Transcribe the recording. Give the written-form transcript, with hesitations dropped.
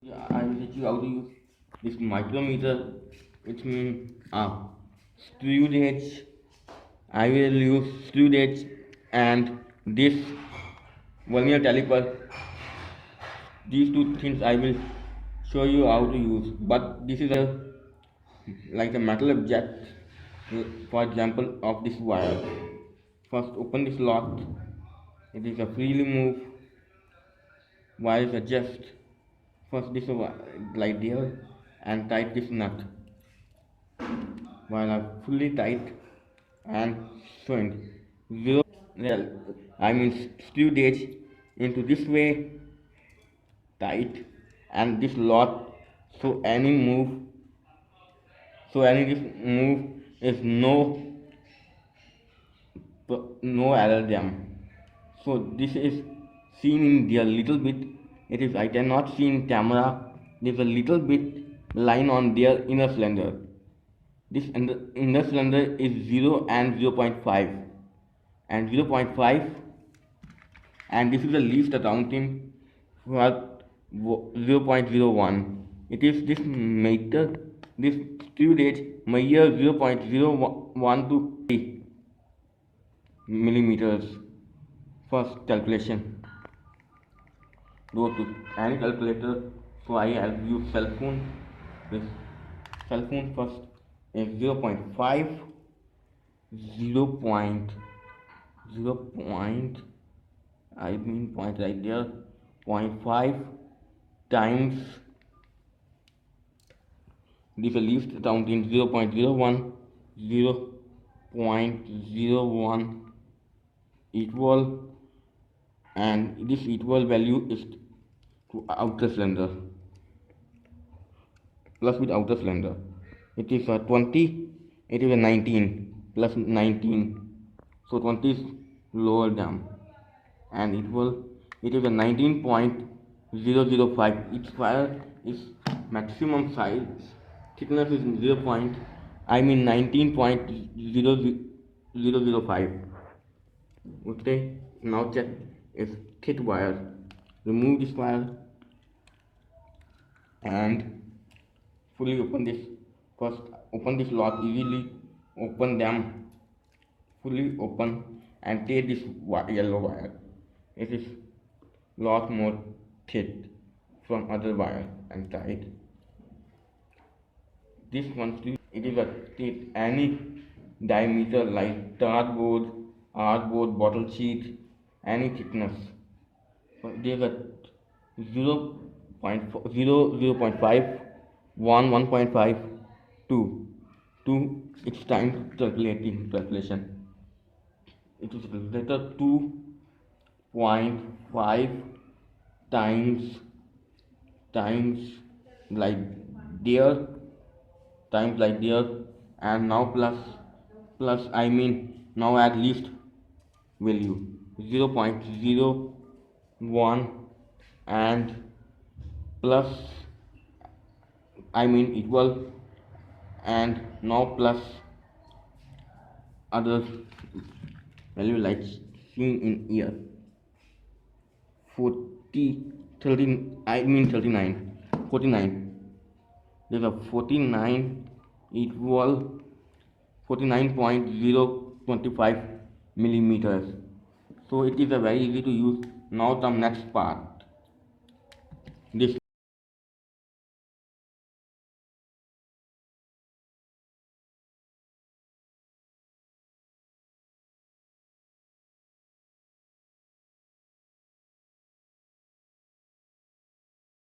Yeah, I will teach you how to use this micrometer, which means screw gauge. I will use screw gauge and this vernier caliper. These two things I will show you how to use. But this is a like a metal object. For example, of this wire. First, open this lock. It is a freely move. Wires adjust. First, this like there, and tight this nut. While are fully tight and joined. Zero, well, I mean screw gauge into this way tight and this lot, so any move, so any this move is no error jam. So this is seen in there little bit. It is I cannot see in camera. There's a little bit line on their inner cylinder. This inner cylinder is 0 and 0.5 and 0.5, and this is the least accounting for 0.01. It is this meter, this screw gauge measure 0.01 to 3 millimeters. First calculation, go to any calculator. So I have used cell phone. This cell phone first is 0.5, 0 point, I mean point right there, 0.5 times this least count in 0.01, 0.01 equal, and this equal value is to outer cylinder plus with outer cylinder. It is a 20, it is a 19 plus 19, so 20 is lower down and it is a 19.005. Each wire is maximum size thickness is 0 point, I mean 19.0005. Okay, now check is thick wire. Remove this wire and fully open this. First open this lock easily, open them fully open and take this yellow wire. It is lot more thick from other wire and tight. This one too, it is a thick any diameter like cardboard, artboard, bottle sheet, any thickness. So there is a 0.5, 1.5, 2. It's time calculation. It is calculator 2.5 times like there and now plus I mean now at least value 0.01 and plus I mean equal and now plus other value like seen in here 40 13 I mean 39 49. There's a 49 equal 49.025 millimeters. So it is a very easy to use. Now the next part, this